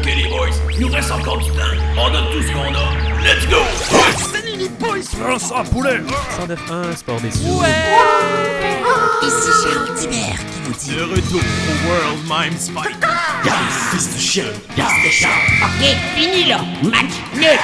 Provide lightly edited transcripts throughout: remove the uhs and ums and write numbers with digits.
Ok les boys, il nous reste encore du temps. On donne tout ce qu'on a. Let's go! Salut les boys! Lance en poulet! 109.1 Sport des Sous. Ici Charles Tibert qui vous dit... De retour au World Mime Spike. Yes, fils de chien! Yes, de chien! Ok, fini là! Match nul!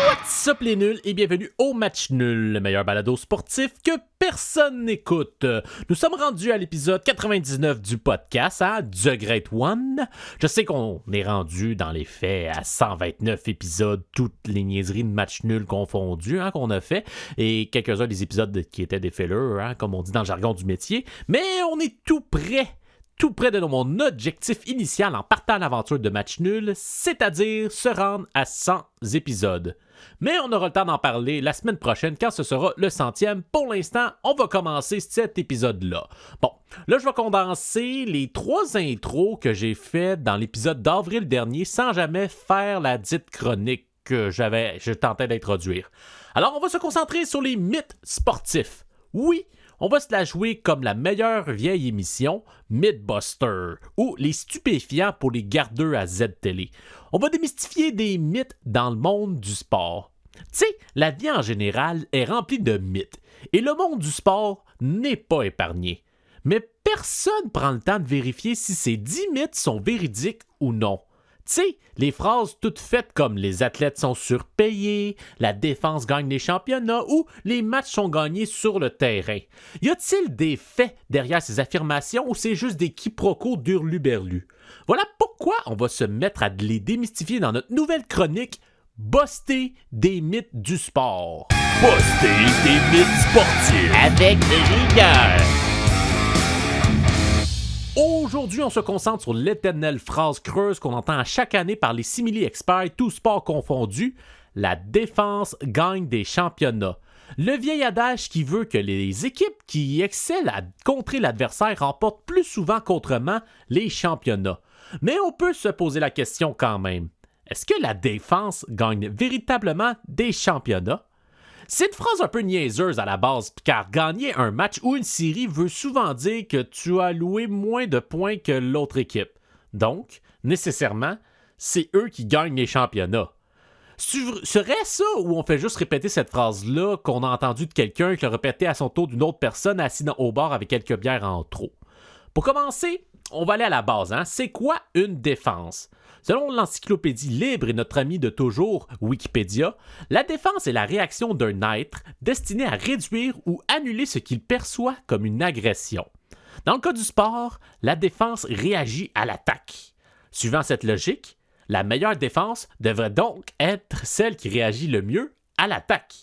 What's up les nuls et bienvenue au Match Nul, le meilleur balado sportif que personne n'écoute. Nous sommes rendus à l'épisode 99 du podcast, The Great One. Je sais qu'on est rendu dans les faits à 129 épisodes, toutes les niaiseries de Match Nul confondues qu'on a fait, et quelques-uns des épisodes qui étaient des fillers, comme on dit dans le jargon du métier, mais on est tout près de mon objectif initial en partant à l'aventure de Match Nul, c'est-à-dire se rendre à 100 épisodes. Mais on aura le temps d'en parler la semaine prochaine quand ce sera le 100e. Pour l'instant, on va commencer cet épisode-là. Bon, là, je vais condenser les 3 intros que j'ai faites dans l'épisode d'avril dernier sans jamais faire la dite chronique que je tentais d'introduire. Alors, on va se concentrer sur les mythes sportifs. Oui, on va se la jouer comme la meilleure vieille émission, Mythbuster, ou les stupéfiants pour les gardeux à Z-Télé. On va démystifier des mythes dans le monde du sport. Tu sais, la vie en général est remplie de mythes, et le monde du sport n'est pas épargné. Mais personne prend le temps de vérifier si ces 10 mythes sont véridiques ou non. Tu sais, les phrases toutes faites comme « les athlètes sont surpayés »,« la défense gagne les championnats » ou « les matchs sont gagnés sur le terrain ». Y a-t-il des faits derrière ces affirmations ou c'est juste des quiproquos d'hurluberlus? Voilà pourquoi on va se mettre à les démystifier dans notre nouvelle chronique « Buster des mythes du sport ». Buster des mythes sportifs! Avec rigueur! Aujourd'hui, on se concentre sur l'éternelle phrase creuse qu'on entend à chaque année par les simili-experts, tous sports confondus. La défense gagne des championnats. Le vieil adage qui veut que les équipes qui excellent à contrer l'adversaire remportent plus souvent qu'autrement les championnats. Mais on peut se poser la question quand même. Est-ce que la défense gagne véritablement des championnats? C'est une phrase un peu niaiseuse à la base, car gagner un match ou une série veut souvent dire que tu as alloué moins de points que l'autre équipe. Donc, nécessairement, c'est eux qui gagnent les championnats. Serait ça ou on fait juste répéter cette phrase-là qu'on a entendue de quelqu'un qui l'a répété à son tour d'une autre personne assise au bar avec quelques bières en trop? Pour commencer, on va aller à la base. C'est quoi une défense? Selon l'encyclopédie libre et notre ami de toujours, Wikipédia, la défense est la réaction d'un être destiné à réduire ou annuler ce qu'il perçoit comme une agression. Dans le cas du sport, la défense réagit à l'attaque. Suivant cette logique, la meilleure défense devrait donc être celle qui réagit le mieux à l'attaque.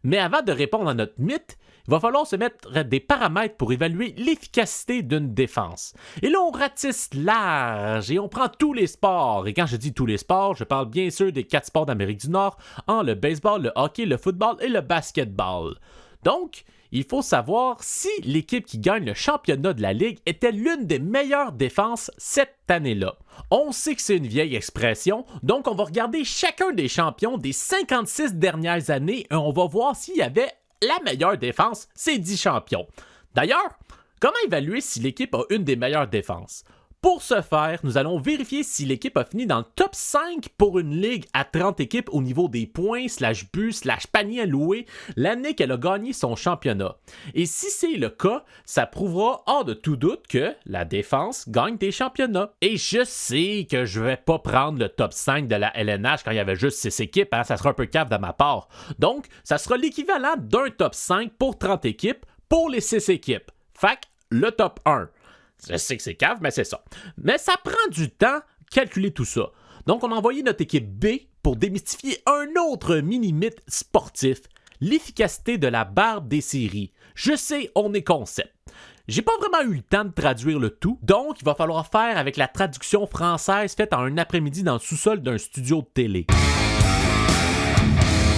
Mais avant de répondre à notre mythe, il va falloir se mettre des paramètres pour évaluer l'efficacité d'une défense. Et là, on ratisse large et on prend tous les sports. Et quand je dis tous les sports, je parle bien sûr des 4 sports d'Amérique du Nord, le baseball, le hockey, le football et le basketball. Donc, il faut savoir si l'équipe qui gagne le championnat de la Ligue était l'une des meilleures défenses cette année-là. On sait que c'est une vieille expression, donc on va regarder chacun des champions des 56 dernières années et on va voir s'il y avait la meilleure défense, c'est 10 champions. D'ailleurs, comment évaluer si l'équipe a une des meilleures défenses? Pour ce faire, nous allons vérifier si l'équipe a fini dans le top 5 pour une ligue à 30 équipes au niveau des points, /buts, /paniers alloués, l'année qu'elle a gagné son championnat. Et si c'est le cas, ça prouvera hors de tout doute que la défense gagne des championnats. Et je sais que je vais pas prendre le top 5 de la LNH quand il y avait juste 6 équipes, ça sera un peu cave de ma part. Donc, ça sera l'équivalent d'un top 5 pour 30 équipes pour les 6 équipes. Fait que le top 1. Je sais que c'est cave, mais c'est ça. Mais ça prend du temps calculer tout ça. Donc, on a envoyé notre équipe B pour démystifier un autre mini-mythe sportif, l'efficacité de la barbe des séries. Je sais, on est concept. J'ai pas vraiment eu le temps de traduire le tout, donc il va falloir faire avec la traduction française faite en un après-midi dans le sous-sol d'un studio de télé.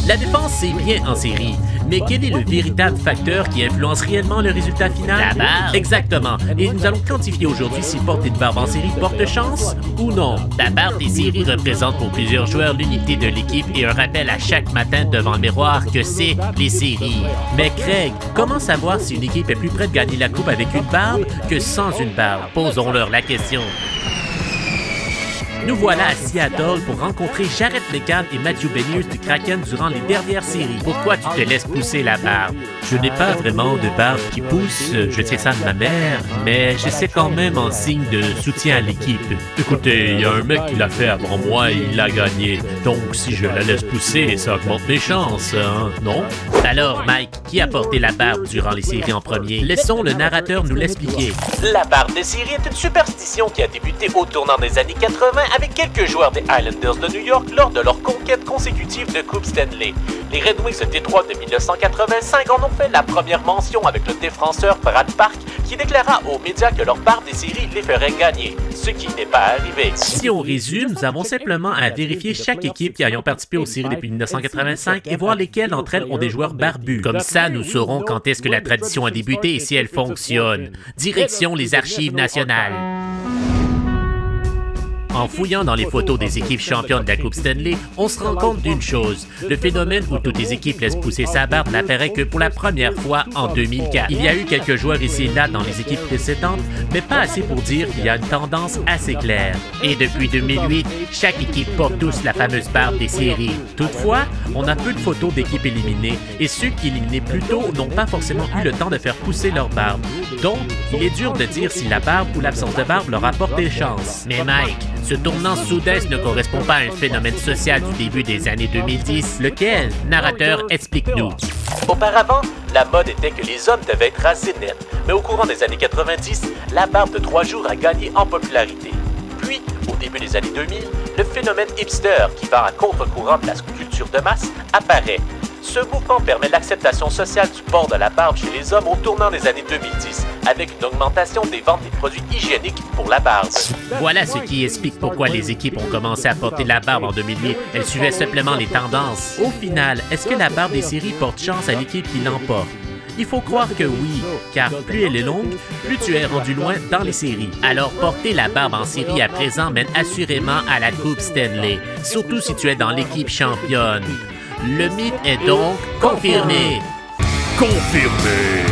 La défense, c'est bien en série, mais quel est le véritable facteur qui influence réellement le résultat final? La barbe. Exactement. Et nous allons quantifier aujourd'hui si porter une barbe en série porte chance ou non. La barbe des séries représente pour plusieurs joueurs l'unité de l'équipe et un rappel à chaque matin devant le miroir que c'est les séries. Mais Craig, comment savoir si une équipe est plus près de gagner la coupe avec une barbe que sans une barbe? Posons-leur la question. Nous voilà à Seattle pour rencontrer Jarrett McCann et Matthew Beniers du Kraken durant les dernières séries. Pourquoi tu te laisses pousser la barbe? Je n'ai pas vraiment de barbe qui pousse, je tiens ça de ma mère, mais j'essaie quand même en signe de soutien à l'équipe. Écoutez, il y a un mec qui l'a fait avant moi et il l'a gagné. Donc si je la laisse pousser, ça augmente mes chances, hein, non? Alors, Mike, qui a porté la barbe durant les séries en premier? Laissons le narrateur nous l'expliquer. La barbe des séries est une superstition qui a débuté au tournant des années 80 avec quelques joueurs des Islanders de New York lors de leur conquête consécutive de Coupe Stanley. Les Red Wings de Détroit de 1985 en ont fait la première mention avec le défenseur Brad Park qui déclara aux médias que leur barbe des séries les ferait gagner, ce qui n'est pas arrivé. Si on résume, nous avons simplement à vérifier chaque équipe qui ayant participé aux séries depuis 1985 et voir lesquelles d'entre elles ont des joueurs barbus. Comme ça, nous saurons quand est-ce que la tradition a débuté et si elle fonctionne. Direction les archives nationales. En fouillant dans les photos des équipes championnes de la Coupe Stanley, on se rend compte d'une chose. Le phénomène où toutes les équipes laissent pousser sa barbe n'apparaît que pour la première fois en 2004. Il y a eu quelques joueurs ici et là dans les équipes précédentes, mais pas assez pour dire qu'il y a une tendance assez claire. Et depuis 2008, chaque équipe porte tous la fameuse barbe des séries. Toutefois, on a peu de photos d'équipes éliminées, et ceux qui éliminaient plus tôt n'ont pas forcément eu le temps de faire pousser leur barbe. Donc, il est dur de dire si la barbe ou l'absence de barbe leur apporte des chances. Mais Mike, ce tournant soudain ne correspond pas à un phénomène social du début des années 2010. Lequel? Narrateur, explique-nous. Auparavant, la mode était que les hommes devaient être rasés nets, mais au courant des années 90, la barbe de 3 jours a gagné en popularité. Puis, au début des années 2000, le phénomène hipster, qui va à contre-courant de la culture de masse, apparaît. Ce mouvement permet l'acceptation sociale du port de la barbe chez les hommes au tournant des années 2010, avec une augmentation des ventes des produits hygiéniques pour la barbe. Voilà ce qui explique pourquoi les équipes ont commencé à porter la barbe en 2008. Elles suivaient simplement les tendances. Au final, est-ce que la barbe des séries porte chance à l'équipe qui l'emporte? Il faut croire que oui, car plus elle est longue, plus tu es rendu loin dans les séries. Alors porter la barbe en série à présent mène assurément à la Coupe Stanley, surtout si tu es dans l'équipe championne. Le mythe est donc confirmé. Confirmé.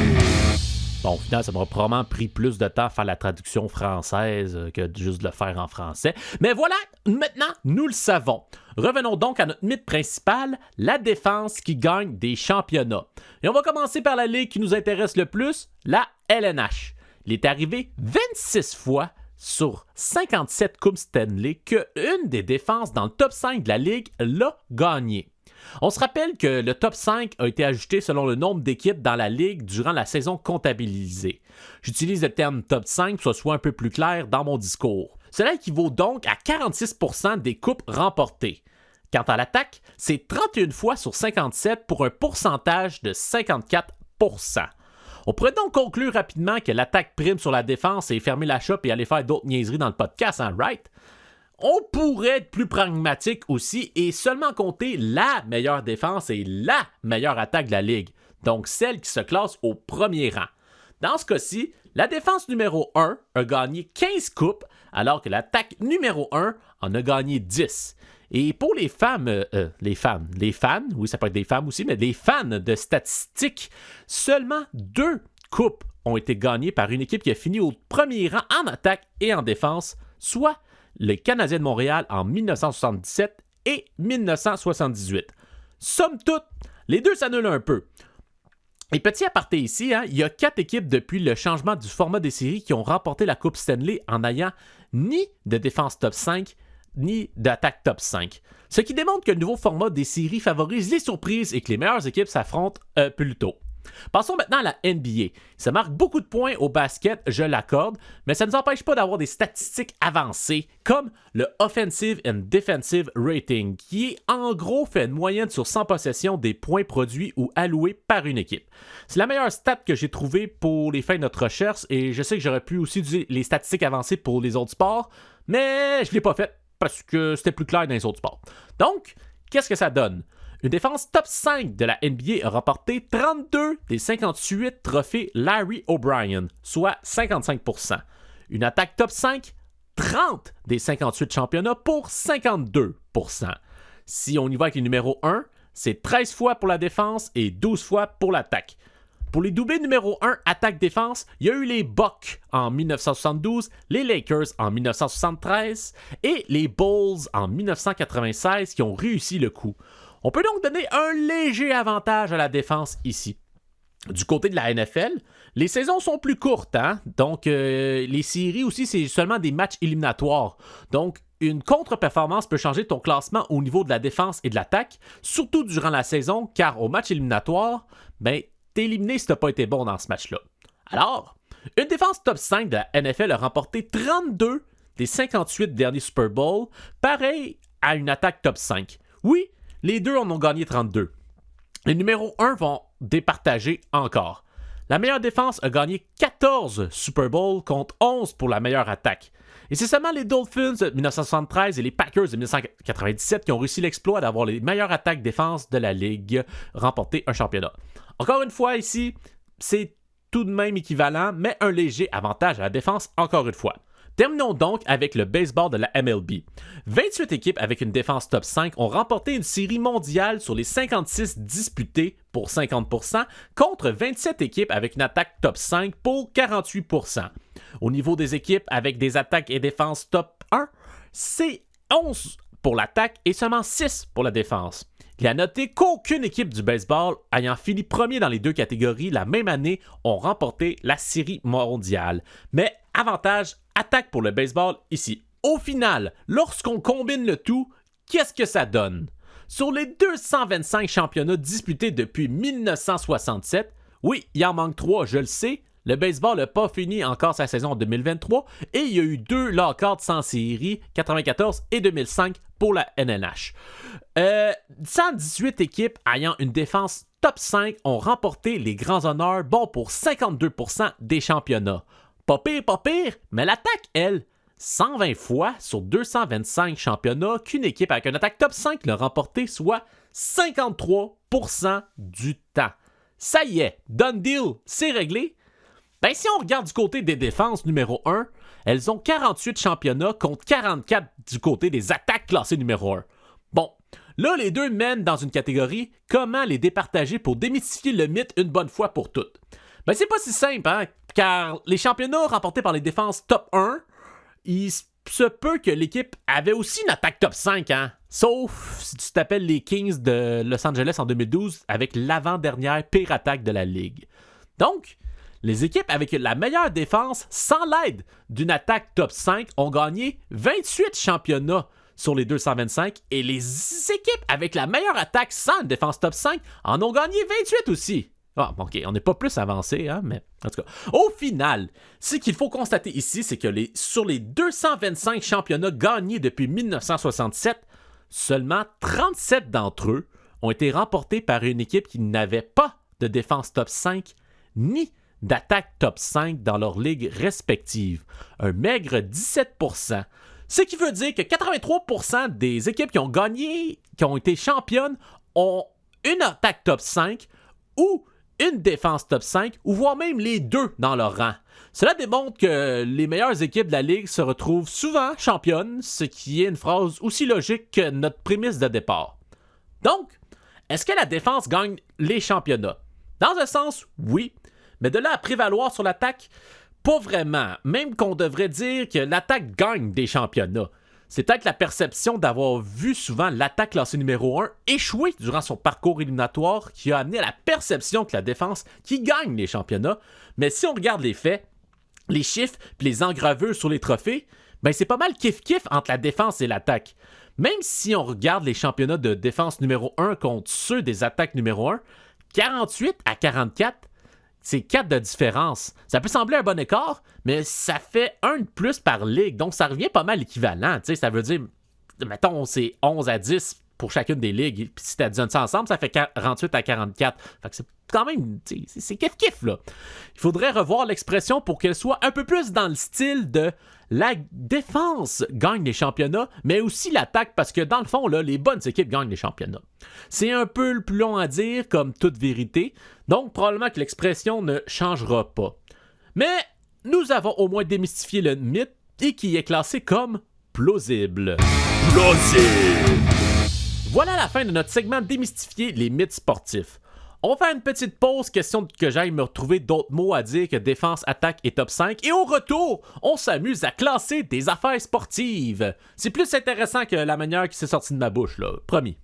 Bon, au final, ça m'aura probablement pris plus de temps à faire la traduction française que juste de le faire en français. Mais voilà, maintenant, nous le savons. Revenons donc à notre mythe principal, la défense qui gagne des championnats. Et on va commencer par la ligue qui nous intéresse le plus, la LNH. Il est arrivé 26 fois sur 57 Coupes Stanley qu'une des défenses dans le top 5 de la ligue l'a gagné. On se rappelle que le top 5 a été ajusté selon le nombre d'équipes dans la ligue durant la saison comptabilisée. J'utilise le terme top 5 pour que ce soit un peu plus clair dans mon discours. Cela équivaut donc à 46% des coupes remportées. Quant à l'attaque, c'est 31 fois sur 57 pour un pourcentage de 54%. On pourrait donc conclure rapidement que l'attaque prime sur la défense et fermer la shop et aller faire d'autres niaiseries dans le podcast, hein, right? On pourrait être plus pragmatique aussi et seulement compter la meilleure défense et la meilleure attaque de la ligue, donc celle qui se classe au premier rang. Dans ce cas-ci, la défense numéro 1 a gagné 15 coupes, alors que l'attaque numéro 1 en a gagné 10. Et pour les fans, oui, ça peut être des femmes aussi, mais des fans de statistiques, seulement 2 coupes ont été gagnées par une équipe qui a fini au premier rang en attaque et en défense, soit le Canadien de Montréal en 1977 et 1978. Somme toute, les deux s'annulent un peu. Et petit aparté ici, il y a 4 équipes depuis le changement du format des séries qui ont remporté la Coupe Stanley en n'ayant ni de défense top 5, ni d'attaque top 5. Ce qui démontre que le nouveau format des séries favorise les surprises et que les meilleures équipes s'affrontent plus tôt. Passons maintenant à la NBA. Ça marque beaucoup de points au basket, je l'accorde, mais ça ne nous empêche pas d'avoir des statistiques avancées comme le Offensive and Defensive Rating, qui est en gros fait une moyenne sur 100 possessions des points produits ou alloués par une équipe. C'est la meilleure stat que j'ai trouvée pour les fins de notre recherche et je sais que j'aurais pu aussi utiliser les statistiques avancées pour les autres sports, mais je ne l'ai pas fait parce que c'était plus clair dans les autres sports. Donc, qu'est-ce que ça donne? Une défense top 5 de la NBA a remporté 32 des 58 trophées Larry O'Brien, soit 55%. Une attaque top 5, 30 des 58 championnats pour 52%. Si on y va avec les numéros 1, c'est 13 fois pour la défense et 12 fois pour l'attaque. Pour les doublés numéro 1 attaque-défense, il y a eu les Bucks en 1972, les Lakers en 1973 et les Bulls en 1996 qui ont réussi le coup. On peut donc donner un léger avantage à la défense ici. Du côté de la NFL, les saisons sont plus courtes, hein? Donc les séries aussi, c'est seulement des matchs éliminatoires. Donc, une contre-performance peut changer ton classement au niveau de la défense et de l'attaque, surtout durant la saison, car au match éliminatoire, t'es éliminé si t'as pas été bon dans ce match-là. Alors, une défense top 5 de la NFL a remporté 32 des 58 derniers Super Bowls, pareil à une attaque top 5. Oui, les deux en ont gagné 32. Les numéros 1 vont départager encore. La meilleure défense a gagné 14 Super Bowls contre 11 pour la meilleure attaque. Et c'est seulement les Dolphins de 1973 et les Packers de 1997 qui ont réussi l'exploit d'avoir les meilleures attaques défense de la Ligue, remporter un championnat. Encore une fois ici, c'est tout de même équivalent, mais un léger avantage à la défense encore une fois. Terminons donc avec le baseball de la MLB. 28 équipes avec une défense top 5 ont remporté une série mondiale sur les 56 disputées pour 50% contre 27 équipes avec une attaque top 5 pour 48%. Au niveau des équipes avec des attaques et défenses top 1, c'est 11 pour l'attaque et seulement 6 pour la défense. Il a noté qu'aucune équipe du baseball ayant fini premier dans les deux catégories la même année ont remporté la série mondiale. Mais avantage attaque pour le baseball ici. Au final, lorsqu'on combine le tout, qu'est-ce que ça donne? Sur les 225 championnats disputés depuis 1967, oui, il en manque 3, je le sais, le baseball n'a pas fini encore sa saison en 2023 et il y a eu 2 lockouts sans série, 94 et 2005 pour la NNH. 118 équipes ayant une défense top 5 ont remporté les grands honneurs, bon pour 52% des championnats. Pas pire, mais l'attaque, elle, 120 fois sur 225 championnats qu'une équipe avec une attaque top 5 l'a remporté, soit 53% du temps. Ça y est, done deal, c'est réglé. Si on regarde du côté des défenses numéro 1, elles ont 48 championnats contre 44 du côté des attaques classées numéro 1. Bon, là, les deux mènent dans une catégorie. Comment les départager pour démystifier le mythe une bonne fois pour toutes? C'est pas si simple, hein? Car les championnats remportés par les défenses top 1, il se peut que l'équipe avait aussi une attaque top 5, hein? Sauf si tu t'appelles les Kings de Los Angeles en 2012 avec l'avant-dernière pire attaque de la Ligue. Donc, les équipes avec la meilleure défense sans l'aide d'une attaque top 5 ont gagné 28 championnats sur les 225 et les équipes avec la meilleure attaque sans une défense top 5 en ont gagné 28 aussi. Ah, OK, on n'est pas plus avancé, hein, mais en tout cas. Au final, ce qu'il faut constater ici, c'est que sur les 225 championnats gagnés depuis 1967, seulement 37 d'entre eux ont été remportés par une équipe qui n'avait pas de défense top 5 ni d'attaque top 5 dans leurs ligues respectives. Un maigre 17%. Ce qui veut dire que 83% des équipes qui ont gagné, qui ont été championnes, ont une attaque top 5 ou une défense top 5, ou voire même les deux dans leur rang. Cela démontre que les meilleures équipes de la Ligue se retrouvent souvent championnes, ce qui est une phrase aussi logique que notre prémisse de départ. Donc, est-ce que la défense gagne les championnats? Dans un sens, oui, mais de là à prévaloir sur l'attaque, pas vraiment, même qu'on devrait dire que l'attaque gagne des championnats. C'est peut-être la perception d'avoir vu souvent l'attaque classée numéro 1 échouer durant son parcours éliminatoire qui a amené à la perception que la défense qui gagne les championnats. Mais si on regarde les faits, les chiffres puis les engravures sur les trophées, c'est pas mal kiff-kiff entre la défense et l'attaque. Même si on regarde les championnats de défense numéro 1 contre ceux des attaques numéro 1, 48 à 44, c'est 4 de différence. Ça peut sembler un bon écart, mais ça fait 1 de plus par ligue. Donc, ça revient pas mal équivalent. Ça veut dire, mettons, c'est 11 à 10 pour chacune des ligues. Puis si tu additionnes ça ensemble, ça fait 48 à 44. Fait que c'est quand même, c'est kiff-kiff, là. Il faudrait revoir l'expression pour qu'elle soit un peu plus dans le style de la défense gagne les championnats, mais aussi l'attaque, parce que dans le fond, là, les bonnes équipes gagnent les championnats. C'est un peu le plus long à dire, comme toute vérité, donc probablement que l'expression ne changera pas. Mais nous avons au moins démystifié le mythe et qui est classé comme plausible. Plausible. Voilà la fin de notre segment démystifier les mythes sportifs. On va faire une petite pause, question que j'aille me retrouver d'autres mots à dire que défense, attaque et top 5. Et au retour, on s'amuse à classer des affaires sportives. C'est plus intéressant que la manière qui s'est sortie de ma bouche, là, promis.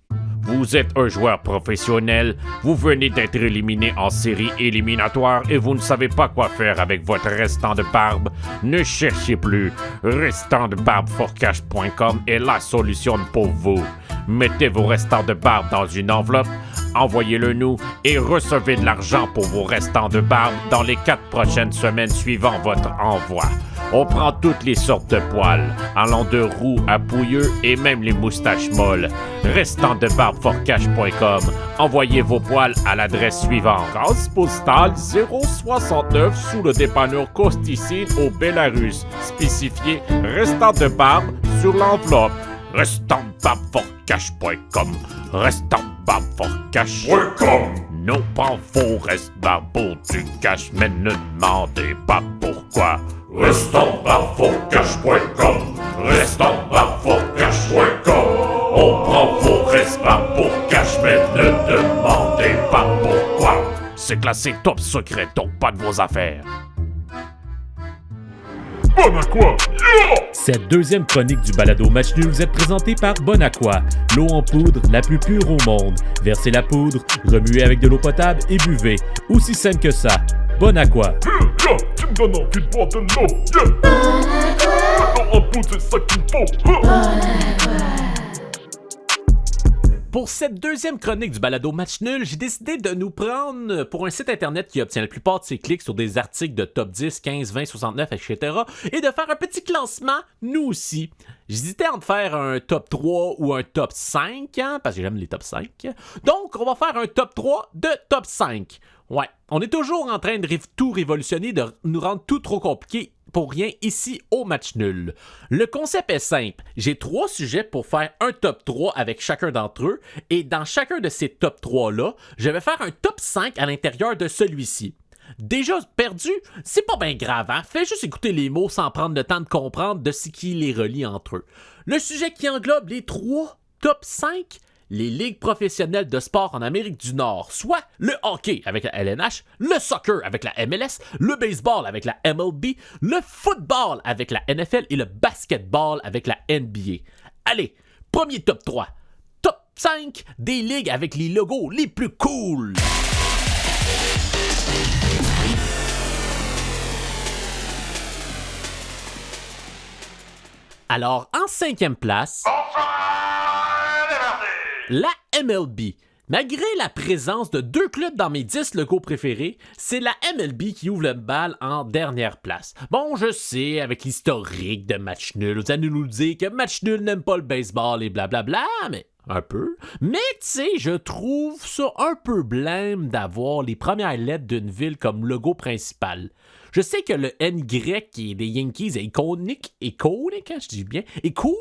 Vous êtes un joueur professionnel, vous venez d'être éliminé en série éliminatoire et vous ne savez pas quoi faire avec votre restant de barbe. Ne cherchez plus. Restantdebarbeforcash.com est la solution pour vous. Mettez vos restants de barbe dans une enveloppe, envoyez-le nous et recevez de l'argent pour vos restants de barbe dans les 4 prochaines semaines suivant votre envoi. On prend toutes les sortes de poils, allant de roux à pouilleux et même les moustaches molles. Restantdebarbeforcash.com. Envoyez vos poils à l'adresse suivante. Case postale 069 sous le dépanneur Costicine au Bélarus. Spécifié restant de barbe sur l'enveloppe. Restantdebarbeforcash.com. Restantdebarbeforcash.com. Non pas faux reste barbeau du cash, mais ne demandez pas pourquoi. Restantdebarbeforcash.com. Restantdebarbeforcash.com. On prend vos restes pour cash, mais ne demandez pas pourquoi. C'est classé top secret, donc pas de vos affaires. Bonaqua, yeah! Cette deuxième chronique du balado Match Nul vous est présentée par Bonaqua, l'eau en poudre la plus pure au monde. Versez la poudre, remuez avec de l'eau potable et buvez. Aussi simple que ça. Bonaqua. Yeah, tu me donnes envie de boire de l'eau, yeah! L'eau en poudre, c'est ça qu'il me faut, Pour cette deuxième chronique du balado Match Nul, j'ai décidé de nous prendre pour un site internet qui obtient la plupart de ses clics sur des articles de top 10, 15, 20, 69, etc. et de faire un petit classement, nous aussi. J'hésitais entre faire un top 3 ou un top 5, hein, parce que j'aime les top 5. Donc, on va faire un top 3 de top 5. Ouais, on est toujours en train de tout révolutionner, de nous rendre tout trop compliqué pour rien ici au Match Nul. Le concept est simple. J'ai 3 sujets pour faire un top 3 avec chacun d'entre eux, et dans chacun de ces top 3-là, je vais faire un top 5 à l'intérieur de celui-ci. Déjà perdu, c'est pas bien grave, hein? Fais juste écouter les mots sans prendre le temps de comprendre de ce qui les relie entre eux. Le sujet qui englobe les 3 top 5, les ligues professionnelles de sport en Amérique du Nord, soit le hockey avec la LNH, le soccer avec la MLS, le baseball avec la MLB, le football avec la NFL et le basketball avec la NBA. Allez, premier top 3. Top 5 des ligues avec les logos les plus cool. Alors, en 5e place, la MLB. Malgré la présence de 2 clubs dans mes 10 logos préférés, c'est la MLB qui ouvre le bal en dernière place. Bon, je sais, avec l'historique de Match Nul, vous allez nous dire que Match Nul n'aime pas le baseball et blablabla, mais un peu. Mais tu sais, je trouve ça un peu blême d'avoir les premières lettres d'une ville comme logo principal. Je sais que le NY qui est des Yankees est iconique, hein, je dis bien, est cool,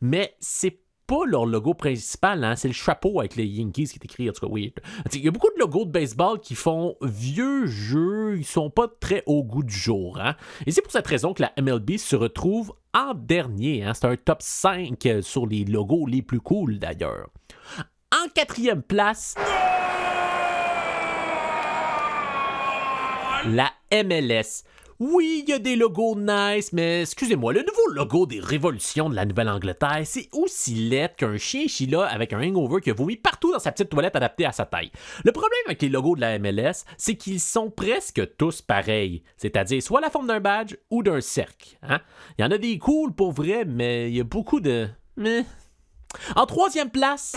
mais c'est pas leur logo principal, hein, c'est le chapeau avec les Yankees qui est écrit, en tout cas, oui. Il y a beaucoup de logos de baseball qui font vieux jeu, ils sont pas très au goût du jour, hein. Et c'est pour cette raison que la MLB se retrouve en dernier, hein. C'est un top 5 sur les logos les plus cool, d'ailleurs. En 4e place, la MLS. Oui, il y a des logos nice, mais excusez-moi, le nouveau logo des révolutions de la Nouvelle-Angleterre, c'est aussi laid qu'un chien Sheila avec un hangover qui a vomi partout dans sa petite toilette adaptée à sa taille. Le problème avec les logos de la MLS, c'est qu'ils sont presque tous pareils, c'est-à-dire soit la forme d'un badge ou d'un cercle. Hein? Il y en a des cool pour vrai, mais il y a beaucoup de... En 3e place...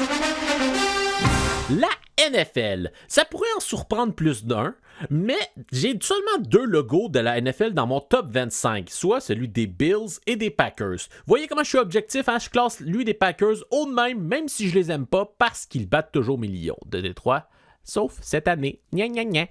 La NFL, ça pourrait en surprendre plus d'un, mais j'ai seulement 2 logos de la NFL dans mon top 25, soit celui des Bills et des Packers. Voyez comment je suis objectif, hein? Je classe lui des Packers haut de même si je les aime pas, parce qu'ils battent toujours mes Lions de Détroit, sauf cette année. Gna gna gna.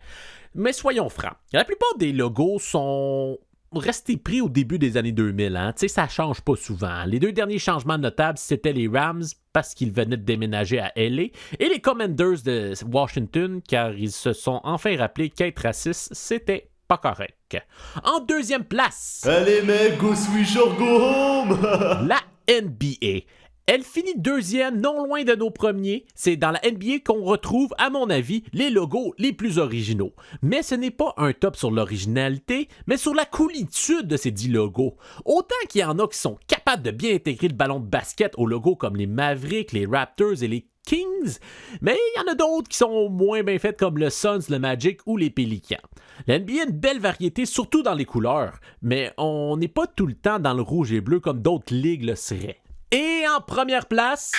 Mais soyons francs, la plupart des logos sont restés pris au début des années 2000. Hein? Tu sais, ça change pas souvent. Les 2 derniers changements notables, c'était les Rams parce qu'ils venaient de déménager à LA et les Commanders de Washington car ils se sont enfin rappelés qu'être raciste, c'était pas correct. En deuxième place, Allez mec, go Swish or go home. la NBA. Elle finit deuxième, non loin de nos premiers. C'est dans la NBA qu'on retrouve, à mon avis, les logos les plus originaux. Mais ce n'est pas un top sur l'originalité, mais sur la coolitude de ces 10 logos. Autant qu'il y en a qui sont capables de bien intégrer le ballon de basket au logo comme les Mavericks, les Raptors et les Kings, mais il y en a d'autres qui sont moins bien faites comme le Suns, le Magic ou les Pélicans. La NBA a une belle variété, surtout dans les couleurs, mais on n'est pas tout le temps dans le rouge et bleu comme d'autres ligues le seraient. Et en première place,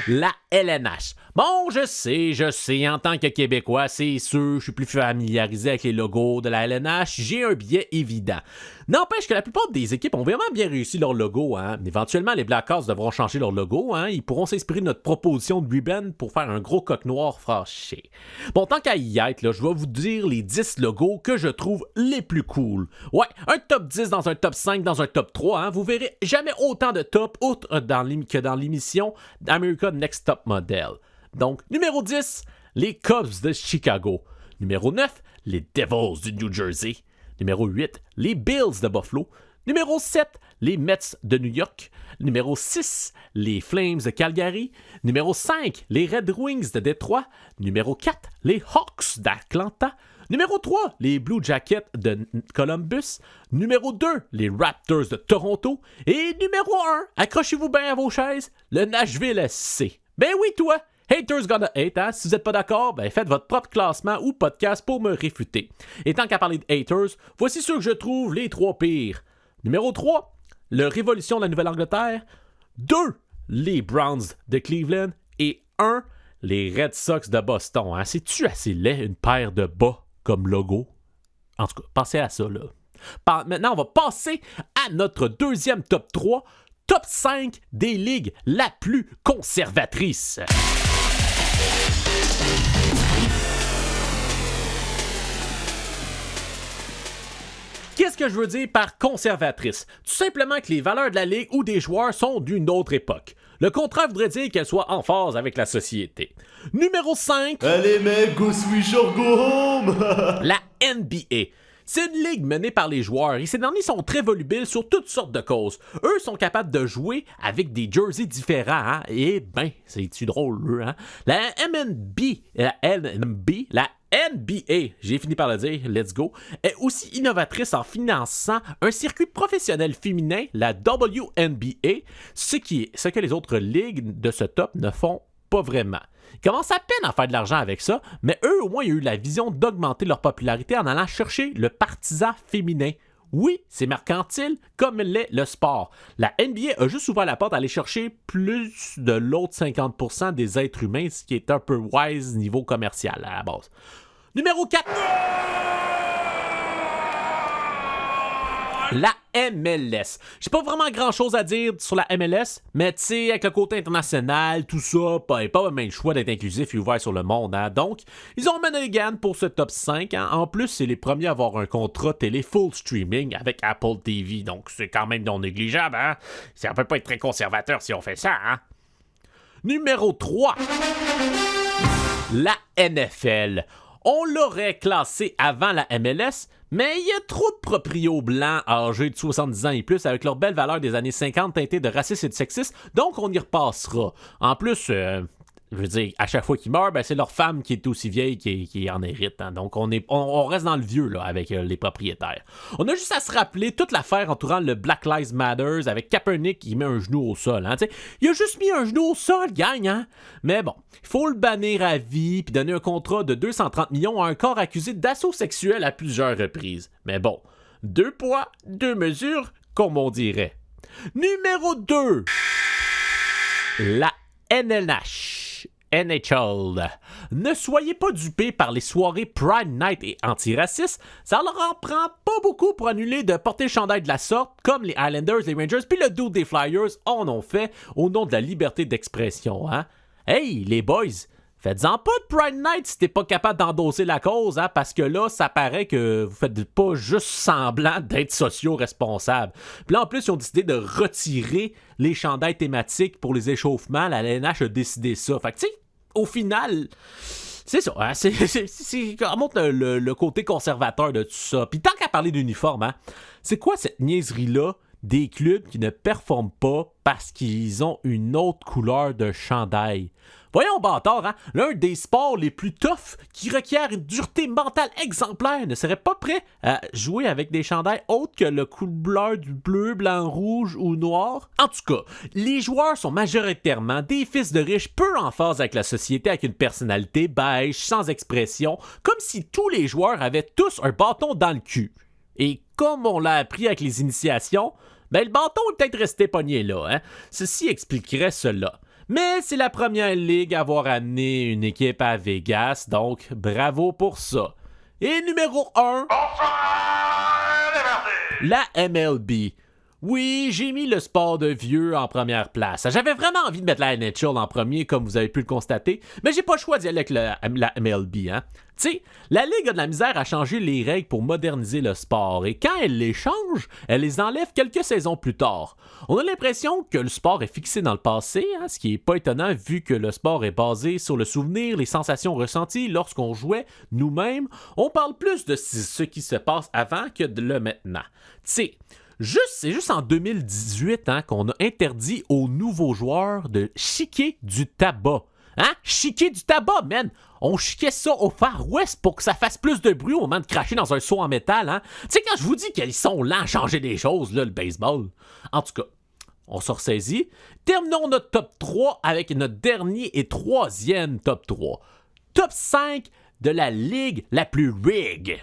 la LNH. Bon, je sais, en tant que Québécois, c'est sûr, je suis plus familiarisé avec les logos de la LNH, j'ai un biais évident. N'empêche que la plupart des équipes ont vraiment bien réussi leur logo. Hein. Éventuellement, les Blackhawks devront changer leur logo. Hein. Ils pourront s'inspirer de notre proposition de ribbon pour faire un gros coq noir fâché. Bon, tant qu'à y être, là, je vais vous dire les 10 logos que je trouve les plus cool. Ouais, un top 10 dans un top 5 dans un top 3. Hein. Vous verrez jamais autant de top outre que dans l'émission American Next Top Model. Donc, numéro 10, les Cubs de Chicago. Numéro 9, les Devils du New Jersey. Numéro 8, les Bills de Buffalo. Numéro 7, les Mets de New York. Numéro 6, les Flames de Calgary. Numéro 5, les Red Wings de Détroit. Numéro 4, les Hawks d'Atlanta. Numéro 3, les Blue Jackets de Columbus. Numéro 2, les Raptors de Toronto. Et numéro 1, accrochez-vous bien à vos chaises, le Nashville SC. Ben oui, toi! Haters gonna hate, hein? Si vous n'êtes pas d'accord, ben faites votre propre classement ou podcast pour me réfuter. Et tant qu'à parler de haters, voici ceux que je trouve les 3 pires. Numéro 3, le Révolution de la Nouvelle-Angleterre. 2, les Browns de Cleveland. Et 1, les Red Sox de Boston. Hein? C'est-tu assez laid, une paire de bas comme logo? En tout cas, pensez à ça, là. Maintenant, on va passer à notre deuxième top 3. Top 5 des ligues la plus conservatrice. Qu'est-ce que je veux dire par conservatrice? Tout simplement que les valeurs de la ligue ou des joueurs sont d'une autre époque. Le contraire voudrait dire qu'elles soient en phase avec la société. Numéro 5. Allez mec, go Swish or go home. La NBA. C'est une ligue menée par les joueurs et ces derniers sont très volubiles sur toutes sortes de causes. Eux sont capables de jouer avec des jerseys différents, hein? Et ben, c'est-tu drôle, hein? La NBA, j'ai fini par le dire, let's go, est aussi innovatrice en finançant un circuit professionnel féminin, la WNBA, ce que les autres ligues de ce top ne font pas vraiment. Ils commencent à peine à faire de l'argent avec ça, mais eux, au moins, ils ont eu la vision d'augmenter leur popularité en allant chercher le partisan féminin. Oui, c'est mercantile, comme l'est le sport. La NBA a juste ouvert la porte à aller chercher plus de l'autre 50% des êtres humains, ce qui est un peu wise niveau commercial à la base. Numéro 4. La MLS. J'ai pas vraiment grand-chose à dire sur la MLS, mais tu sais, avec le côté international, tout ça, pas même le choix d'être inclusif et ouvert sur le monde. Hein. Donc, ils ont mené les gains pour ce top 5. Hein. En plus, c'est les premiers à avoir un contrat télé full streaming avec Apple TV. Donc, c'est quand même non négligeable. Hein. Ça peut pas être très conservateur si on fait ça. Hein. Numéro 3. La NFL. On l'aurait classé avant la MLS, mais il y a trop de proprios blancs âgés de 70 ans et plus avec leurs belles valeurs des années 50 teintées de racisme et de sexisme, donc on y repassera. En plus, je veux dire, à chaque fois qu'ils meurent, ben, c'est leur femme qui est aussi vieille qui en hérite. Hein. Donc on reste dans le vieux là, avec les propriétaires. On a juste à se rappeler toute l'affaire entourant le Black Lives Matter avec Kaepernick qui met un genou au sol. Hein. Il a juste mis un genou au sol, gang. Hein. Mais bon, il faut le bannir à vie puis donner un contrat de 230 millions à un corps accusé d'assaut sexuel à plusieurs reprises. Mais bon, 2 poids, 2 mesures, comme on dirait. Numéro 2. La NLH. NHL. Ne soyez pas dupés par les soirées Pride Night et antiracistes, ça leur en prend pas beaucoup pour annuler de porter le chandail de la sorte, comme les Islanders, les Rangers, puis le dude des Flyers en ont fait au nom de la liberté d'expression, hein? Hey, les boys! Faites-en pas de Pride Night si t'es pas capable d'endosser la cause, hein, parce que là, ça paraît que vous faites pas juste semblant d'être socio-responsables. Puis là, en plus, ils ont décidé de retirer les chandails thématiques pour les échauffements. La LNH a décidé ça. Fait que, tu sais, au final, c'est ça. Hein, on montre le côté conservateur de tout ça. Puis tant qu'à parler d'uniforme, hein, c'est quoi cette niaiserie-là des clubs qui ne performent pas parce qu'ils ont une autre couleur de chandail? Voyons, bâtard, hein? L'un des sports les plus toughs qui requiert une dureté mentale exemplaire ne serait pas prêt à jouer avec des chandails autres que le couleur du bleu, blanc, rouge ou noir? En tout cas, les joueurs sont majoritairement des fils de riches peu en phase avec la société, avec une personnalité beige, sans expression, comme si tous les joueurs avaient tous un bâton dans le cul. Et comme on l'a appris avec les initiations, ben le bâton est peut-être resté pogné là, hein? Ceci expliquerait cela. Mais c'est la première ligue à avoir amené une équipe à Vegas, donc bravo pour ça. Et numéro 1, la MLB. Oui, j'ai mis le sport de vieux en première place. J'avais vraiment envie de mettre la NHL en premier, comme vous avez pu le constater, mais j'ai pas le choix d'y aller avec la MLB, hein. Tu sais, la Ligue a de la misère à changer les règles pour moderniser le sport, et quand elle les change, elle les enlève quelques saisons plus tard. On a l'impression que le sport est fixé dans le passé, hein, ce qui est pas étonnant vu que le sport est basé sur le souvenir, les sensations ressenties lorsqu'on jouait nous-mêmes. On parle plus de ce qui se passe avant que de le maintenant. Tu sais, c'est juste en 2018 hein, qu'on a interdit aux nouveaux joueurs de chiquer du tabac. Hein? Chiquer du tabac, man! On chiquait ça au Far West pour que ça fasse plus de bruit au moment de cracher dans un seau en métal, hein? Tu sais, quand je vous dis qu'ils sont lents à changer des choses, là, le baseball. En tout cas, on se ressaisit. Terminons notre top 3 avec notre dernier et troisième top 3. Top 5 de la ligue la plus rig.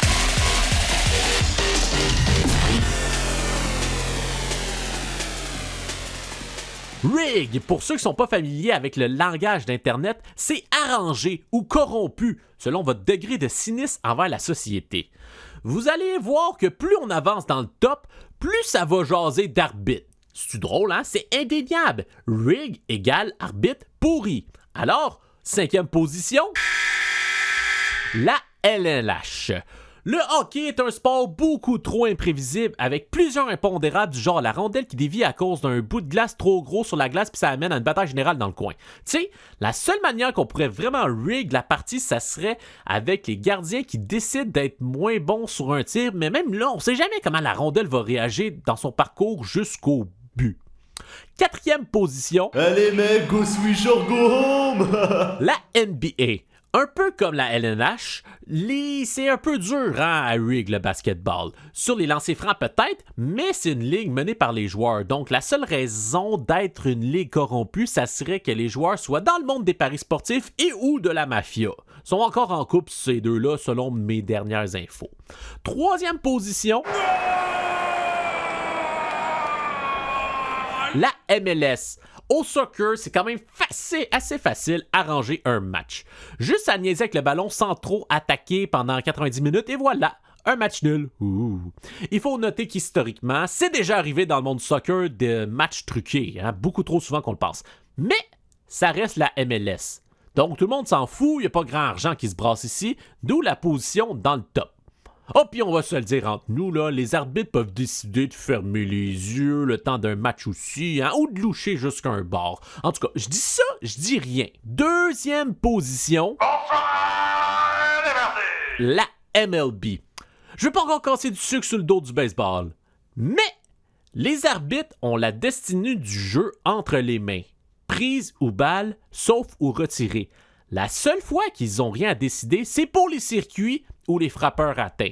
Rig, pour ceux qui ne sont pas familiers avec le langage d'Internet, c'est arrangé ou corrompu selon votre degré de cynisme envers la société. Vous allez voir que plus on avance dans le top, plus ça va jaser d'arbitre. C'est drôle, hein? C'est indéniable. Rig égale arbitre pourri. Alors, 5e position, la LNH. Le hockey est un sport beaucoup trop imprévisible avec plusieurs impondérables du genre la rondelle qui dévie à cause d'un bout de glace trop gros sur la glace puis ça amène à une bataille générale dans le coin. Tu sais, la seule manière qu'on pourrait vraiment rig la partie, ça serait avec les gardiens qui décident d'être moins bons sur un tir, mais même là, on sait jamais comment la rondelle va réagir dans son parcours jusqu'au but. 4e position. Allez mec, go Swish or go home. La NBA. Un peu comme la LNH, c'est un peu dur hein, à rig le basketball. Sur les lancers francs peut-être, mais c'est une ligue menée par les joueurs. Donc la seule raison d'être une ligue corrompue, ça serait que les joueurs soient dans le monde des paris sportifs et ou de la mafia. Ils sont encore en couple ces deux-là selon mes dernières infos. 3e position. La MLS. Au soccer, c'est quand même assez facile à ranger un match. Juste à niaiser avec le ballon sans trop attaquer pendant 90 minutes et voilà, un match nul. Ouh. Il faut noter qu'historiquement, c'est déjà arrivé dans le monde du soccer de matchs truqués, hein, beaucoup trop souvent qu'on le pense. Mais ça reste la MLS. Donc tout le monde s'en fout, il n'y a pas grand argent qui se brasse ici, d'où la position dans le top. Oh, puis on va se le dire entre nous, là, les arbitres peuvent décider de fermer les yeux le temps d'un match aussi, hein, ou de loucher jusqu'à un bar. En tout cas, je dis ça, je dis rien. 2e position. La MLB. Je veux pas encore casser du sucre sur le dos du baseball. Mais les arbitres ont la destinée du jeu entre les mains. Prise ou balle, sauf ou retirée. La seule fois qu'ils ont rien à décider, c'est pour les circuits ou les frappeurs atteints.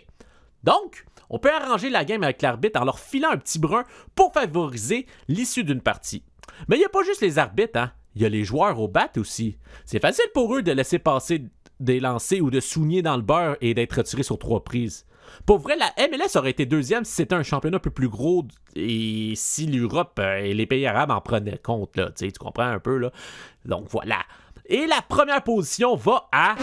Donc, on peut arranger la game avec l'arbitre en leur filant un petit brun pour favoriser l'issue d'une partie. Mais il n'y a pas juste les arbitres, hein. Il y a les joueurs au bat aussi. C'est facile pour eux de laisser passer des lancers ou de souligner dans le beurre et d'être retirés sur 3 prises. Pour vrai, la MLS aurait été 2e si c'était un championnat un peu plus gros et si l'Europe et les pays arabes en prenaient compte, là. Tu comprends un peu, là. Donc voilà. Et la première position va à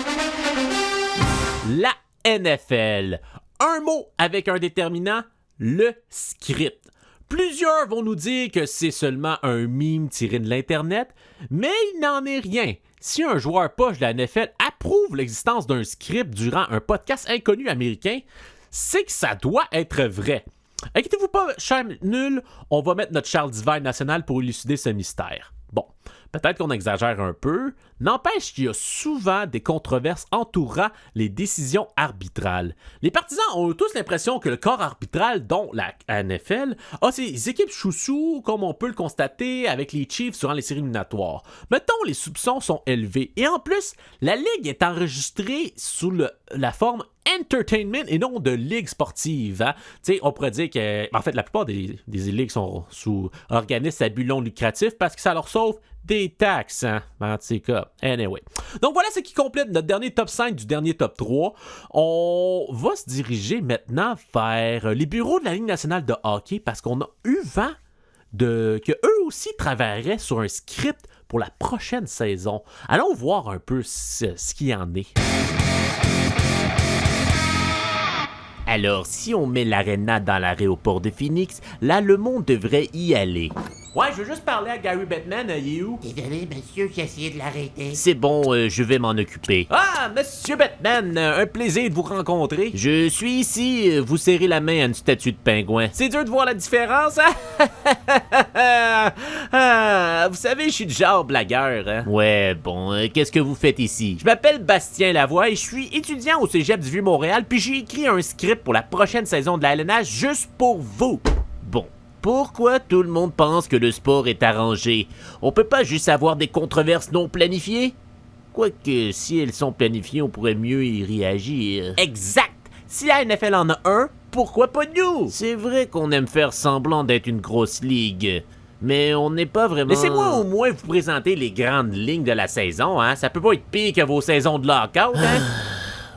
la NFL. Un mot avec un déterminant, le script. Plusieurs vont nous dire que c'est seulement un meme tiré de l'Internet, mais il n'en est rien. Si un joueur poche de la NFL approuve l'existence d'un script durant un podcast inconnu américain, c'est que ça doit être vrai. Inquiétez-vous pas, cher nul, on va mettre notre Charles Divine national pour élucider ce mystère. Bon, peut-être qu'on exagère un peu, n'empêche qu'il y a souvent des controverses entourant les décisions arbitrales. Les partisans ont tous l'impression que le corps arbitral, dont la NFL, a ses équipes chouchous, comme on peut le constater avec les Chiefs durant les séries éliminatoires. Mettons, les soupçons sont élevés. Et en plus, la ligue est enregistrée sous la forme entertainment et non de ligue sportive. Hein? On pourrait dire que, en fait, la plupart des ligues sont sous organismes à but non lucratif parce que ça leur sauve des taxes. Hein? En tout cas, anyway. Donc voilà ce qui complète notre dernier top 5 du dernier top 3. On va se diriger maintenant vers les bureaux de la Ligue nationale de hockey parce qu'on a eu vent que eux aussi travailleraient sur un script pour la prochaine saison. Allons voir un peu ce qu'il y en est. Alors, si on met l'aréna dans l'aéroport de Phoenix, là, le monde devrait y aller. Ouais, je veux juste parler à Gary Bettman, il est où? Désolé, monsieur, j'ai essayé de l'arrêter. C'est bon, je vais m'en occuper. Ah, monsieur Bettman, un plaisir de vous rencontrer. Je suis ici, vous serrez la main à une statue de pingouin. C'est dur de voir la différence, hein? Vous savez, je suis du genre blagueur, hein? Ouais, bon, qu'est-ce que vous faites ici? Je m'appelle Bastien Lavoie et je suis étudiant au Cégep du Vieux-Montréal, puis j'ai écrit un script pour la prochaine saison de la LNH juste pour vous. Bon. Pourquoi tout le monde pense que le sport est arrangé? On peut pas juste avoir des controverses non planifiées? Quoique, si elles sont planifiées, on pourrait mieux y réagir. Exact! Si la NFL en a un, pourquoi pas nous? C'est vrai qu'on aime faire semblant d'être une grosse ligue, mais on n'est pas vraiment... Laissez-moi au moins vous présenter les grandes lignes de la saison, hein? Ça peut pas être pire que vos saisons de lockout, hein?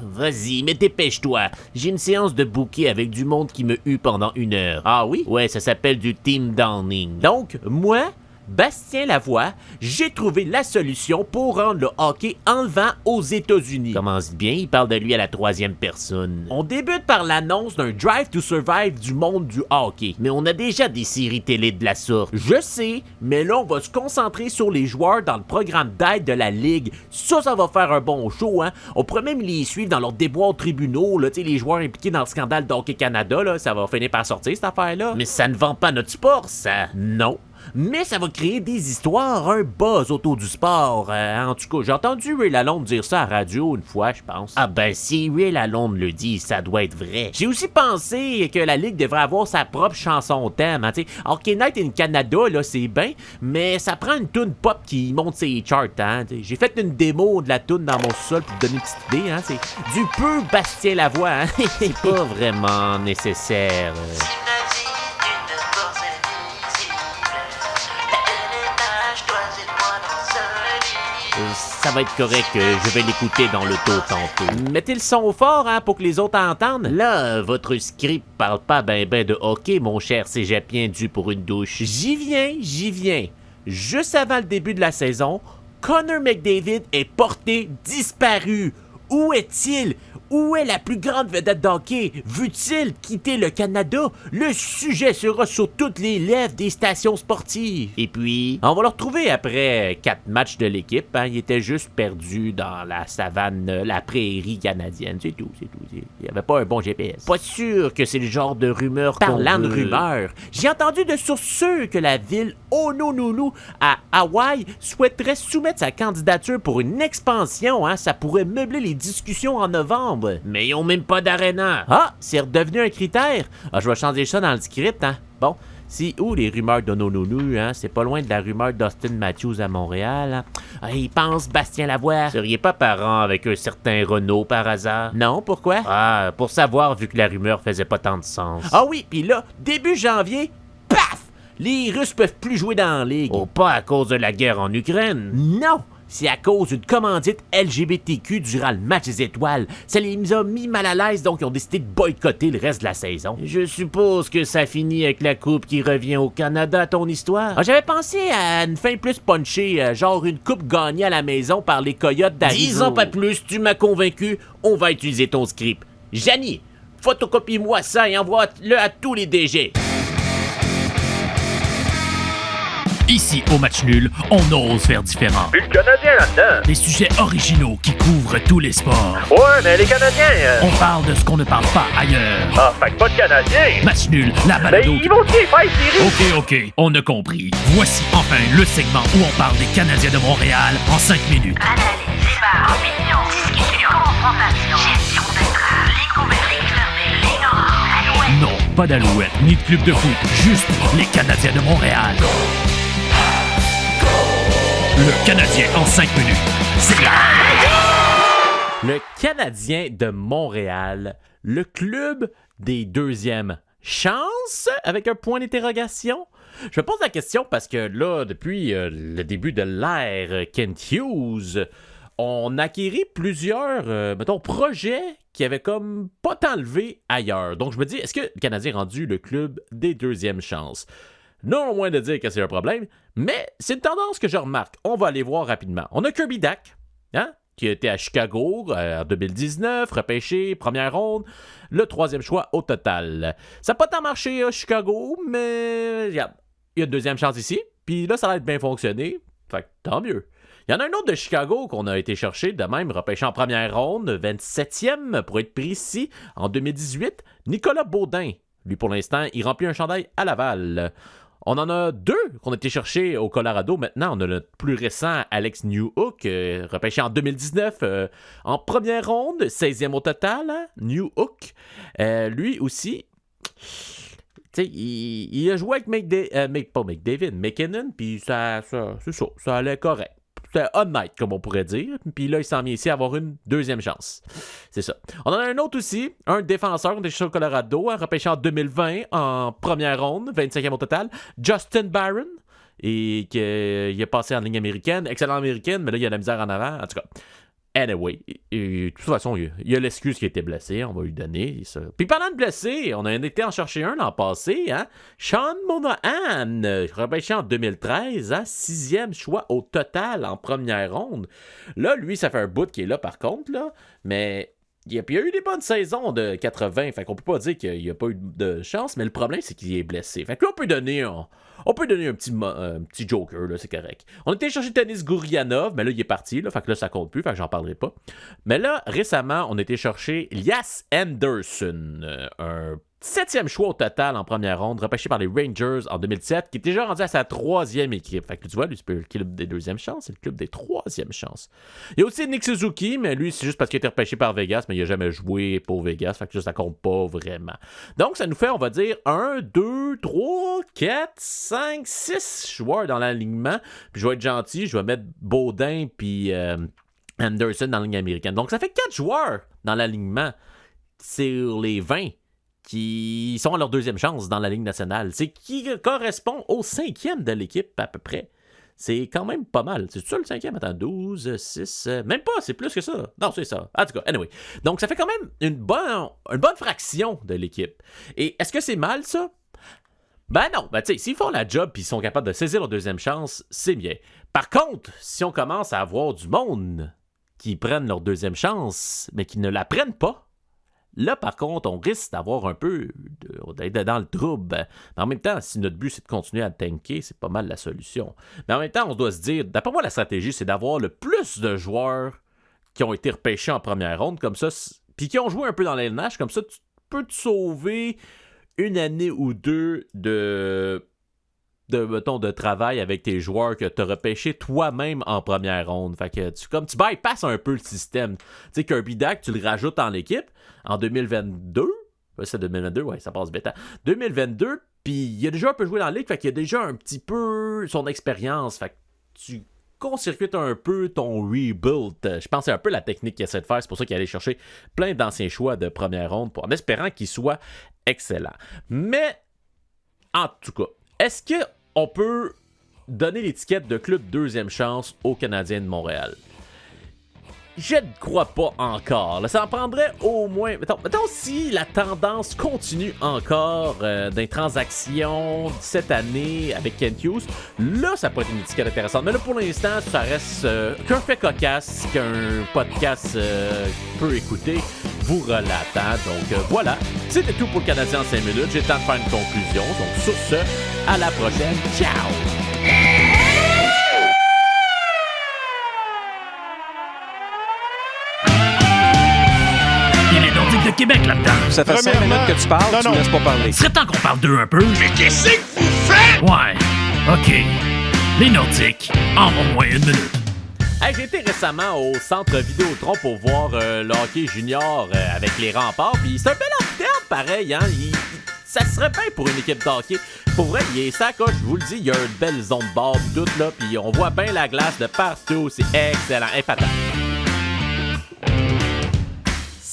Vas-y, mais dépêche-toi. J'ai une séance de bouquet avec du monde qui me hue pendant 1 heure. Ah oui? Ouais, ça s'appelle du team downing. Donc, moi, Bastien Lavoie, j'ai trouvé la solution pour rendre le hockey enlevant aux États-Unis. Commence bien, il parle de lui à la 3e personne. On débute par l'annonce d'un Drive to Survive du monde du hockey. Mais on a déjà des séries télé de la sorte. Je sais, mais là, on va se concentrer sur les joueurs dans le programme d'aide de la Ligue. Ça va faire un bon show, hein? On pourrait même les suivre dans leurs déboires aux tribunaux, là, les joueurs impliqués dans le scandale d'Hockey Canada, là, ça va finir par sortir, cette affaire-là. Mais ça ne vend pas notre sport, ça. Non. Mais ça va créer des histoires, un buzz autour du sport. En tout cas, j'ai entendu Ray Lalonde dire ça à la radio une fois, je pense. Ah ben, si Ray Lalonde le dit, ça doit être vrai. J'ai aussi pensé que la Ligue devrait avoir sa propre chanson thème. Hein, Hockey Night in Canada, là, c'est bien, mais ça prend une toune pop qui monte ses charts. Hein, j'ai fait une démo de la toune dans mon sol pour te donner une petite idée. Hein, c'est du peu Bastien Lavoie. Hein. C'est pas vraiment nécessaire. Ça va être correct, je vais l'écouter dans l'auto tantôt. Mettez le son fort, hein, pour que les autres entendent. Là, votre script parle pas ben de hockey, mon cher cégepien dû pour une douche. J'y viens. Juste avant le début de la saison, Connor McDavid est porté disparu. Où est-il? Où est la plus grande vedette d'hockey? Veut-il quitter le Canada? Le sujet sera sur toutes les lèvres des stations sportives. Et puis, on va le retrouver après 4 matchs de l'équipe. Hein. Il était juste perdu dans la savane, la prairie canadienne. C'est tout. Il n'y avait pas un bon GPS. Pas sûr que c'est le genre de rumeur Parlant qu'on de veut... rumeurs, j'ai entendu de sources sûres que la ville Honolulu à Hawaï souhaiterait soumettre sa candidature pour une expansion. Hein. Ça pourrait meubler les discussions en novembre. Mais ils ont même pas d'aréna. Ah, c'est redevenu un critère. Ah, je vais changer ça dans le script, hein. Bon, c'est où les rumeurs d'Honolulu, hein? C'est pas loin de la rumeur d'Austin Matthews à Montréal, hein? Ah, il pense Bastien Lavoie. Seriez pas parent avec un certain Renault par hasard? Non, pourquoi? Ah, pour savoir, vu que la rumeur faisait pas tant de sens. Ah oui, puis là, début janvier, paf! Les Russes peuvent plus jouer dans la Ligue. Oh, pas à cause de la guerre en Ukraine. Non! C'est à cause d'une commandite LGBTQ durant le match des étoiles. Ça les a mis mal à l'aise, donc ils ont décidé de boycotter le reste de la saison. Je suppose que ça finit avec la coupe qui revient au Canada, ton histoire. Ah, j'avais pensé à une fin plus punchée, genre une coupe gagnée à la maison par les Coyotes d'Arizona. Disons pas plus, tu m'as convaincu, on va utiliser ton script. Janie, photocopie-moi ça et envoie-le à tous les DG. Ici, au match nul, on ose faire différent. Puis le Canadien là-dedans. Des sujets originaux qui couvrent tous les sports. Ouais, mais les Canadiens... On parle de ce qu'on ne parle pas ailleurs. Ah, fait que pas de Canadiens. Match nul, la Mais balado... ils vont aussi faire série. Ok, on a compris. Voici enfin le segment où on parle des Canadiens de Montréal en 5 minutes. Analyse, débat, opinion, discussion, confrontation, gestion d'entrave, ligne ouverte, ligne fermée, ligne orange, alouette. Non, pas d'alouette, ni de club de foot, juste les Canadiens de Montréal. Le Canadien en 5 minutes. C'est là. Le Canadien de Montréal, le club des deuxièmes chances, avec un point d'interrogation. Je me pose la question parce que là, depuis le début de l'ère Kent Hughes, on a acquis plusieurs, projets qui avaient comme pas tant levé ailleurs. Donc je me dis, est-ce que le Canadien est rendu le club des deuxièmes chances? Non loin de dire que c'est un problème, mais c'est une tendance que je remarque. On va aller voir rapidement. On a Kirby Dach, qui était à Chicago en 2019, repêché, première ronde, le 3e choix au total. Ça n'a pas tant marché à Chicago, mais regarde, il y a une deuxième chance ici, puis là, ça a bien fonctionné, fait que tant mieux. Il y en a un autre de Chicago qu'on a été chercher, de même repêché en première ronde, 27e pour être précis, en 2018, Nicolas Baudin. Lui, pour l'instant, il remplit un chandail à Laval. On en a 2 qu'on a été chercher au Colorado. Maintenant, on a le plus récent, Alex Newhook, repêché en 2019 en première ronde, 16e au total. Newhook, lui aussi, il a joué avec McKinnon, puis ça allait correct. C'était honnête, comme on pourrait dire. Puis là, il s'en vient ici à avoir une deuxième chance. C'est ça. On en a un autre aussi, un défenseur, on est chez le Colorado, repêché en 2020 en première ronde, 25e au total, Justin Barron, et qui est passé en ligne américaine, excellent américaine, mais là, il y a de la misère en avant. En tout cas, anyway, de toute façon, il y a l'excuse qui a été blessé, on va lui donner ça. Puis parlant de blessé, on a été en chercher un l'an passé, Sean Monahan, repêché en 2013, 6e choix au total en première ronde. Là, lui, ça fait un bout qu'il est là par contre, là, mais il y a eu des bonnes saisons de 80, fait qu'on peut pas dire qu'il n'y a pas eu de chance, mais le problème, c'est qu'il est blessé. Fait que là, on peut donner un petit joker, là, c'est correct. On a été chercher Denis Gourianov, mais là, il est parti, là, fait que là, ça compte plus, fait que j'en parlerai pas. Mais là, récemment, on a été chercher Lias Anderson, un 7e choix au total en première ronde, repêché par les Rangers en 2007, qui est déjà rendu à sa 3e équipe. Fait que tu vois, lui, c'est pas le club des deuxièmes chances, c'est le club des 3e chances. Il y a aussi Nick Suzuki, mais lui, c'est juste parce qu'il a été repêché par Vegas, mais il n'a jamais joué pour Vegas, fait que ça compte pas vraiment. Donc, ça nous fait, on va dire, 1, 2, 3, 4, 5, 6 joueurs dans l'alignement. Puis je vais être gentil, je vais mettre Baudin puis Anderson dans la ligne américaine. Donc, ça fait 4 joueurs dans l'alignement sur les 20 qui sont à leur deuxième chance dans la Ligue nationale. C'est qui correspond au 5e de l'équipe, à peu près. C'est quand même pas mal. C'est ça le 5e? Attends, 12, 6... même pas, c'est plus que ça. Non, c'est ça. En tout cas, anyway. Donc, ça fait quand même une bonne fraction de l'équipe. Et est-ce que c'est mal, ça? Ben non. Ben, tu sais, s'ils font la job et ils sont capables de saisir leur deuxième chance, c'est bien. Par contre, si on commence à avoir du monde qui prennent leur deuxième chance, mais qui ne la prennent pas, là, par contre, on risque d'avoir un peu d'être dans le trouble. Mais en même temps, si notre but, c'est de continuer à tanker, c'est pas mal la solution. Mais en même temps, on doit se dire, d'après moi, la stratégie, c'est d'avoir le plus de joueurs qui ont été repêchés en première ronde, comme ça, puis qui ont joué un peu dans la LNH, comme ça, tu peux te sauver une année ou deux de travail avec tes joueurs que tu as repêchés toi-même en première ronde. Fait que tu bypasses un peu le système. Tu sais, Kirby Dach, tu le rajoutes dans l'équipe en 2022. C'est 2022, ouais, ça passe bêta. 2022, puis il a déjà un peu joué dans la ligue, fait qu'il a déjà un petit peu son expérience. Fait que tu court-circuite un peu ton rebuild. Je pense que c'est un peu la technique qu'il essaie de faire. C'est pour ça qu'il allait chercher plein d'anciens choix de première ronde en espérant qu'ils soient excellents. Mais, en tout cas, est-ce qu'on peut donner l'étiquette de club deuxième chance aux Canadiens de Montréal? Je ne crois pas encore. Là, ça en prendrait au moins... Mettons si la tendance continue encore des transactions cette année avec Kent Hughes, là, ça peut être une étiquette intéressante. Mais là, pour l'instant, ça reste qu'un fait cocasse qu'un podcast peut écouter vous relate. Hein? Donc, voilà. C'était tout pour le Canadien en 5 minutes. J'ai le temps de faire une conclusion. Donc, sur ce, à la prochaine. Ciao! De Québec là-dedans. Ça fait 5 minutes que tu parles, tu me laisses pas parler. Il serait temps qu'on parle d'eux un peu. Mais qu'est-ce que vous faites? Ouais, OK. Les Nordiques, envoie-moi 1 minute. Hey, j'ai été récemment au centre Vidéotron pour voir le hockey junior avec les Remparts, puis c'est un bel amphithéâtre pareil, hein? Ça serait bien pour une équipe de hockey. Pour vrai, il est sacoche, je vous le dis, il y a une belle zone de bord pis tout là, puis on voit bien la glace de partout, c'est excellent, épatant.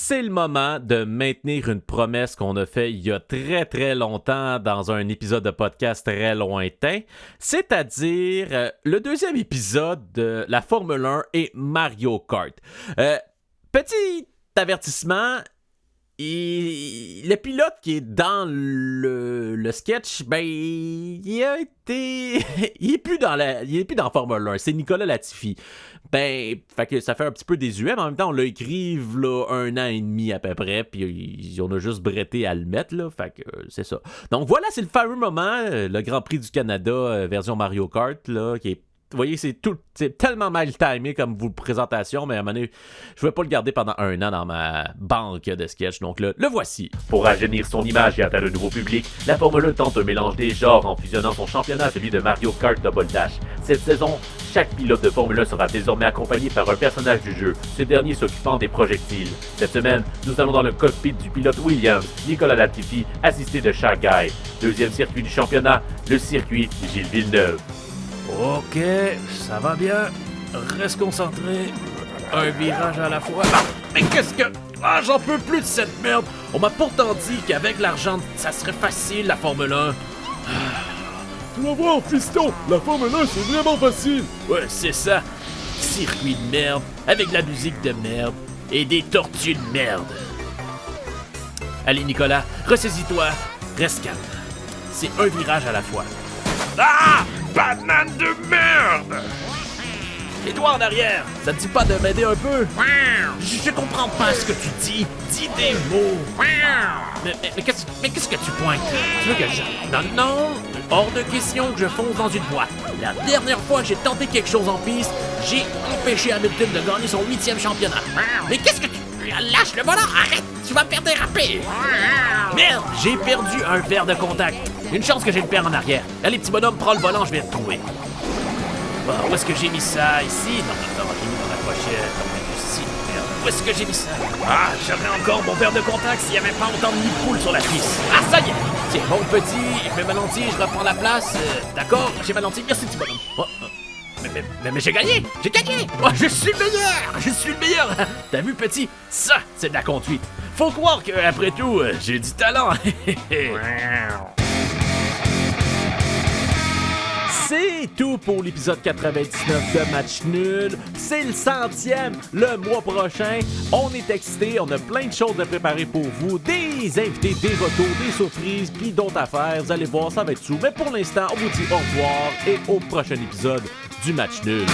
C'est le moment de maintenir une promesse qu'on a faite il y a très très longtemps dans un épisode de podcast très lointain, c'est-à-dire le deuxième épisode de la Formule 1 et Mario Kart. Petit avertissement, le pilote qui est dans le sketch, ben il est plus dans Formule 1, c'est Nicolas Latifi. Ben, fait que ça fait un petit peu désuet, mais en même temps, on l'a écrit là 1 an et demi à peu près, puis on a juste bretté à le mettre, là, fait que c'est ça. Donc voilà, c'est le fameux moment, le Grand Prix du Canada version Mario Kart, là, qui est... Vous voyez, c'est tellement mal timé comme vous présentation, mais à un moment donné, je ne pouvais pas le garder pendant 1 an dans ma banque de sketch, donc le voici. Pour rajeunir son image et atteindre un nouveau public, la Formule 1 tente un mélange des genres en fusionnant son championnat à celui de Mario Kart Double Dash. Cette saison, chaque pilote de Formule 1 sera désormais accompagné par un personnage du jeu, ce dernier s'occupant des projectiles. Cette semaine, nous allons dans le cockpit du pilote Williams, Nicolas Latifi, assisté de Shy Guy. Deuxième circuit du championnat, le circuit Gilles Villeneuve. OK, ça va bien. Reste concentré. Un virage à la fois. Ah, mais qu'est-ce que... Ah, j'en peux plus de cette merde. On m'a pourtant dit qu'avec l'argent, ça serait facile, la Formule 1. Tu vas voir, fiston, la Formule 1, c'est vraiment facile. Ouais, c'est ça. Circuit de merde, avec de la musique de merde et des tortues de merde. Allez, Nicolas, ressaisis-toi. Reste calme. C'est un virage à la fois. Ah! Banane de merde! Et toi en arrière, ça te dit pas de m'aider un peu? Je comprends pas ce que tu dis. Dis des mots. Mais qu'est-ce que tu pointes? Tu veux que je... Non, hors de question que je fonce dans une boîte. La dernière fois que j'ai tenté quelque chose en piste, j'ai empêché Hamilton de gagner son 8e championnat. Mais qu'est-ce que tu... Lâche le volant, arrête! Tu vas me faire déraper! Merde, j'ai perdu un verre de contact. Une chance que j'ai le père en arrière. Allez, petit bonhomme, prends le volant, je vais te trouver. Bon, où est-ce que j'ai mis ça? Ici? Non, j'ai mis dans la pochette. Ici, merde. Où est-ce que j'ai mis ça? Ah, j'aurais encore mon verre de contact s'il n'y avait pas autant de nids de poule sur la piste. Ah, ça y est! Tiens, bon petit, je mets ma lentille, je reprends la place. D'accord, j'ai ma lentille. Merci, petit bonhomme. Oh, mais j'ai gagné! J'ai gagné! Oh, je suis le meilleur! Je suis le meilleur! T'as vu, petit? Ça, c'est de la conduite. Faut croire que, après tout, j'ai du talent. C'est tout pour l'épisode 99 de Match Nul. C'est le 100e le mois prochain. On est excités, on a plein de choses à préparer pour vous. Des invités, des retours, des surprises, puis d'autres affaires. Vous allez voir, ça va être sous. Mais pour l'instant, on vous dit au revoir et au prochain épisode du Match Nul.